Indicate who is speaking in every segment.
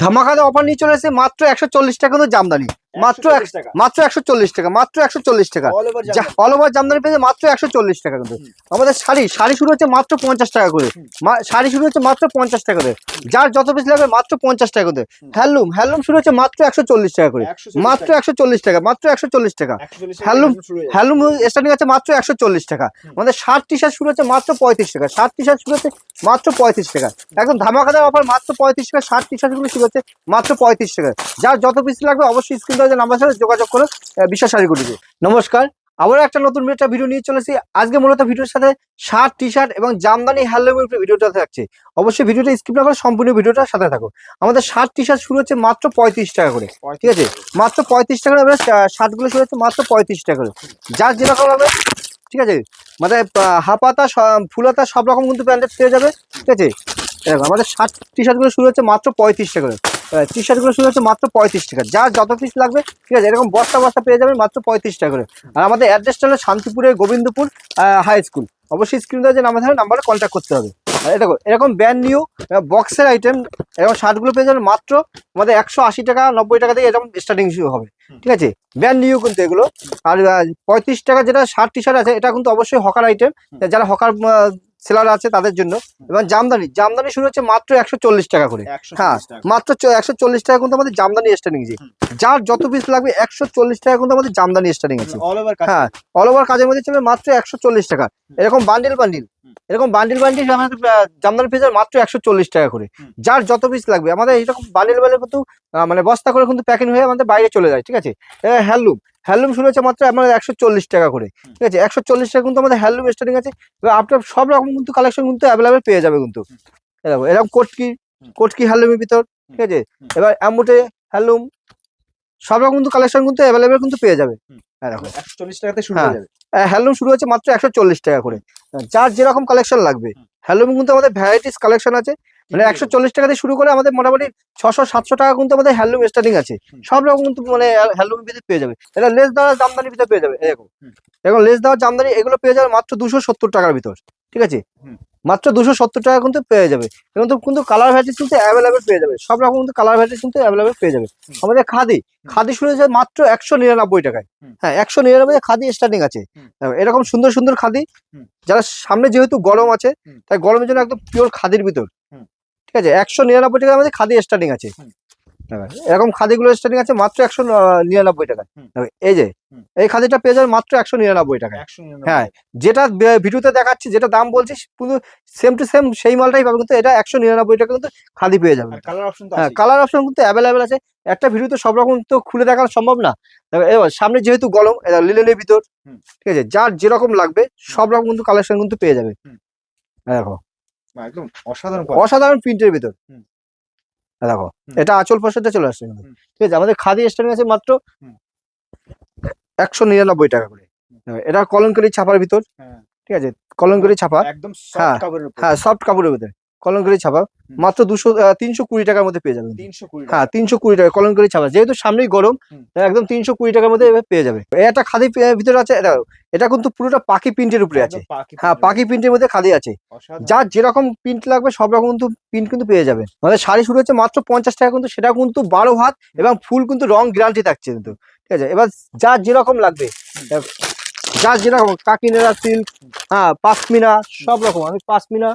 Speaker 1: ধামাকাদার offer নিয়ে চলে এসেছে মাত্র 140 টাকা কিন্তু জামদানি, মাত্র 140 টাকা, মাত্র 140 টাকা অল ওভার জামদানি পেয়েছে মাত্র 140 টাকা কিন্তু। আমাদের শাড়ি শুরু হচ্ছে মাত্র 50 টাকা করে, শাড়ি শুরু হচ্ছে মাত্র 50 টাকা করে, যার যত পিস লাগবে মাত্র 50 টাকা করে। হ্যান্ডলুম শুরু হচ্ছে মাত্র 140 টাকা করে, মাত্র 140 টাকা, মাত্র 140 টাকা। হ্যান্ডলুম স্টার্টিং আছে মাত্র 140 টাকা। আমাদের শার্ট টি শার্ট শুরু হচ্ছে মাত্র 35 টাকা, শার্ট টি শার্ট শুরু হচ্ছে মাত্র 35 টাকা। একদম ধামাকাদার অফার, মাত্র 35 টাকা শার্ট টি শার্ট গুলো শুরু হচ্ছে মাত্র 35 টাকা। যার যত পিস লাগবে অবশ্যই স্ক্রিন যে নাম্বার সাথে যোগাযোগ করে বিশ্বাস শাড়িগুলিতে। নমস্কার, আবার একটা নতুন একটা ভিডিও নিয়ে চলেছি। আজকে মূলত ভিডিওর সাথে শার্ট টি শার্ট এবং জামদানি হ্যান্ডলুমের উপরে ভিডিওটা থাকছে। অবশ্যই ভিডিওটা স্কিপ না করে সম্পূর্ণ ভিডিওটার সাথে থাকো। আমাদের শার্ট টি শার্ট শুরু হচ্ছে মাত্র 35 টাকা করে, ঠিক আছে, মাত্র 35 টাকা করে। শার্টগুলো শুরু হচ্ছে মাত্র 35 টাকা করে, যার যেরকম হবে, ঠিক আছে। মানে হাফাতা ফুলাতা সব রকম কিন্তু প্যান্ডেল পেয়ে যাবে, ঠিক আছে। এরকম আমাদের শার্ট টি শার্টগুলো শুরু হচ্ছে মাত্র 35 টাকা করে, টি শার্টগুলো শুরু হচ্ছে মাত্র 35 টাকা। যার যত পিস লাগবে, ঠিক আছে, এরকম বস্তা বস্তা পেয়ে যাবেন মাত্র 35 টাকা করে। আর আমাদের অ্যাড্রেসটা হলো শান্তিপুরের গোবিন্দপুর হাই স্কুল। অবশ্যই স্ক্রিন দেওয়া যে নাম্বারে কন্ট্যাক্ট করতে হবে। আর দেখো এরকম ব্র্যান্ড নিউ বক্সের আইটেম এরকম শার্টগুলো পেয়ে যাবেন মাত্র আমাদের 180 টাকা 90 টাকা থেকে এরকম স্টার্টিং শুরু হবে, ঠিক আছে। ব্র্যান্ড নিউ কিন্তু এগুলো। আর 35 টাকা যেটা শার্ট টি শার্ট আছে, এটা কিন্তু অবশ্যই হকার আইটেম, যারা হকার সেলার আছে তাদের জন্য। এবং জামদানি শুরু হচ্ছে মাত্র 140 টাকা করে। হ্যাঁ, মাত্র 140 টাকা কিন্তু আমাদের জামদানি স্টার্টিং আছে। যার যত পিস লাগবে 140 টাকা কিন্তু আমাদের জামদানি স্টার্টিং আছে। হ্যাঁ, অল ওভার কাজের মধ্যে চলবে মাত্র 140 টাকা। এরকম বান্ডিল জামদানি পিস মাত্র 140 টাকা করে। যার যত পিস লাগবে আমাদের এইরকম বান্ডিল কিন্তু মানে বস্তা করে কিন্তু প্যাকিং হয়ে আমাদের বাইরে চলে যায়, ঠিক আছে। হ্যান্ডলুম শুরু হচ্ছে মাত্র আমাদের 140 টাকা করে, ঠিক আছে। 140 টাকা কিন্তু আমাদের হ্যান্ডলুম স্টার্টিং আছে। আপনার সব রকম কিন্তু কালেকশন কিন্তু অ্যাভেলেবেল পেয়ে যাবে কিন্তু। এরকম কোটকি হ্যান্ডলুমের ভিতর, ঠিক আছে। এবার অ্যাম্বুটে হ্যান্ডলুম সব রকম কিন্তু কালেকশন কিন্তু অ্যাভেলেবেল কিন্তু পেয়ে যাবে। এরকম
Speaker 2: 140 টাকাতে শুরু হয়ে যাবে।
Speaker 1: হ্যান্ডলুম শুরু হচ্ছে মাত্র 140 টাকা করে। যার যেরকম কালেকশন লাগবে, হ্যান্ডলুম কিন্তু আমাদের ভ্যারাইটিস কালেকশন আছে। মানে 140 টাকা দিয়ে শুরু করে আমাদের মোটামুটি 600-700 টাকা কিন্তু আমাদের হ্যান্ডলুম স্টার্টিং আছে। সব রকম কিন্তু মানে হ্যান্ডলুমের ভিতরে পেয়ে যাবে। এটা লেস দেওয়া জামদানির ভিতরে পেয়ে যাবে। এরকম লেস দেওয়া জামদানি এগুলো পেয়ে যাবে মাত্র 270 টাকার ভিতর, ঠিক আছে। মাত্র 270 টাকা কিন্তু পেয়ে যাবে। কিন্তু কালার ভ্যারাইটিস কিন্তু অ্যাভেলেবেল পেয়ে যাবে। সব রকম কিন্তু কালার ভ্যারাইটিস কিন্তু অ্যাভেলেবেল পেয়ে যাবে। আমাদের খাদি শুরু হয়েছে মাত্র 199 টাকায়। হ্যাঁ, 199 খাদি স্টার্টিং আছে। এরকম সুন্দর সুন্দর খাদি, যারা সামনে যেহেতু গরম আছে, তাই গরমের জন্য একদম পিওর খাদির ভিতর, ঠিক আছে। 199 টাকার মধ্যে খাদি স্টার্টিং আছে। এরকম খাদিগুলো স্টার্টিং আছে মাত্র 199 টাকা। এই খাদিটা পেয়ে যাবে মাত্র 199 টাকা। হ্যাঁ, যেটা ভিডিওতে দেখাচ্ছি, যেটা দাম বলছি পুরো সেম টু সেম সেই মালটাই পাবে, কিন্তু এটা 199 টাকা কিন্তু খাদি পেয়ে যাবে। হ্যাঁ, কালার অপশন কিন্তু অ্যাভেলেবেল আছে। একটা ভিডিওতে সব রকম তো খুলে দেখানো সম্ভব না। এবার সামনে যেহেতু গরম, লিলেনের ভিতর, ঠিক আছে, যার যেরকম লাগবে সব রকম কিন্তু কালেকশন কিন্তু পেয়ে যাবে। দেখো
Speaker 2: একদম
Speaker 1: অসাধারণ প্রিন্টের ভিতর। দেখো এটা আঁচল পাশেটা চলে আসছে, ঠিক আছে। আমাদের খাদি স্টার্টিং আছে মাত্র 199 টাকা করে। এটা কলমকারী ছাপার ভিতর, ঠিক আছে, কলমকারী ছাপা একদম। হ্যাঁ, সফট কাপড়ের ভিতরে কলমকারী ছাপা মাত্র 320 টাকার মধ্যে পেয়ে যাবে। 320, হ্যাঁ 320 টাকা কলমকারী ছাপা, যেহেতু সামনেই গরম, একদম 320 টাকার মধ্যে পেয়ে যাবে। এটা খাদি ভিতরে আছে। এটা কিন্তু পুরোটা পাখি প্রিন্টের উপরে আছে। হ্যাঁ, পাখি প্রিন্টের মধ্যে খাদি আছে। যার যেরকম প্রিন্ট লাগবে সব রকম কিন্তু প্রিন্ট কিন্তু পেয়ে যাবে। আমাদের শাড়ি শুরু হচ্ছে মাত্র 50 টাকা, কিন্তু সেটা কিন্তু 12 হাত এবং ফুল কিন্তু রং গ্যারান্টি থাকছে কিন্তু, ঠিক আছে। এবার যার যেরকম লাগবে, যার যেরকম কাকিনারা সিল্ক, হ্যাঁ পাশমিনা সব রকম, আমি পাশমিনা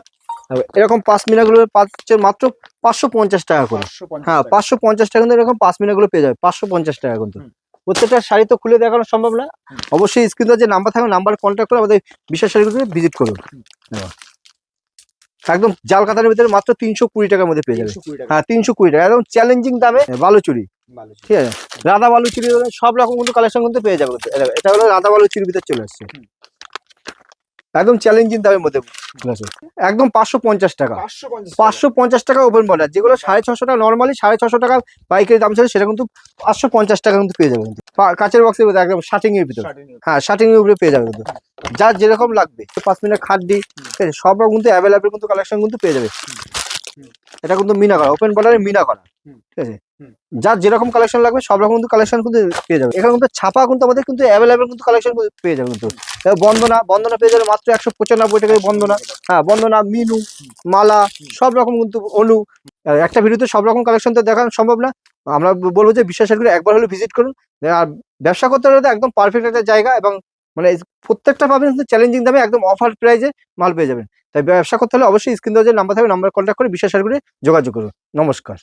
Speaker 1: এরকম পাশমিনা গুলো পাচ্ছে মাত্র 550 টাকা করে। হ্যাঁ, 550 টাকা কিন্তু এরকম পাশমিনা গুলো পেয়ে যাবে 550 টাকা কিন্তু। প্রত্যেকটা শাড়ি তো খুলে দেখানো সম্ভব না। অবশ্যই স্ক্রিনে যে নাম্বার থাকবে নাম্বারে কন্ট্যাক্ট করে আমাদের বিশেষ শাড়িগুলো ভিজিট করুন। একদম জাল কাতারের ভিতরে মাত্র 320 টাকার মধ্যে পেয়ে যাবে। হ্যাঁ, 320 টাকা একদম চ্যালেঞ্জিং দামে বালুচুরি, ঠিক আছে। রাধা বালুচুরি সব রকম কিন্তু কালেকশন কিন্তু পেয়ে যাবে। এটা হলো রাধা বালুচুরির ভিতরে চলে আসছে, একদম চ্যালেঞ্জিং দামের মধ্যে। একদম 550 টাকা, 550 টাকা ওপেন বর্ডার। যেগুলো 650 টাকা নর্মালি 650 টাকা পাইকারি দাম ছিল, সেটা কিন্তু 550 টাকা কিন্তু পেয়ে যাবে। কিন্তু কাঁচের বক্সের ভিতরে একদম শার্টিং এর ভিতরে, হ্যাঁ শার্টিং এর উপরে পেয়ে যাবে কিন্তু। যার যেরকম লাগবে 5 মিনিট খাদ্যি, সব রকম কিন্তু অ্যাভেলেবেল কিন্তু কালেকশন কিন্তু পেয়ে যাবে।
Speaker 2: হুম।
Speaker 1: এটা কিন্তু মিনা করা, ওপেন বর্ডারে মিনা করা।
Speaker 2: হুম।
Speaker 1: ঠিক আছে,
Speaker 2: হুম।
Speaker 1: যার যেরকম কালেকশন লাগবে সব রকম কিন্তু কালেকশন কিন্তু পেয়ে যাবে। এখানে কিন্তু ছাপা কিন্তু আমাদের কিন্তু অ্যাভেলেবেল কিন্তু কালেকশন পেয়ে যাবে কিন্তু। এবার বন্দনা, বন্দনা পেয়ে যাবে মাত্র 195 টাকায় বন্দনা। হ্যাঁ, বন্দনা, মিনু, মালা, সব রকম কিন্তু অনু। আর একটা ভিডিওতে সব রকম কালেকশন তো দেখানো সম্ভব না। আমরা বলবো যে বিশ্বাসের একবার হলে ভিজিট করুন। আর ব্যবসা করতে হলে তো একদম পারফেক্ট একটা জায়গা, এবং মানে প্রত্যেকটা পাবেন কিন্তু চ্যালেঞ্জিং দামে, একদম অফার প্রাইজে মাল পেয়ে যাবেন। তাই ব্যবসা করতে হলে অবশ্যই স্ক্রিন দেওয়া যে নাম্বার থাকবে, নাম্বার কন্ট্যাক্ট করে বিশ্বাসের যোগাযোগ করুন। নমস্কার।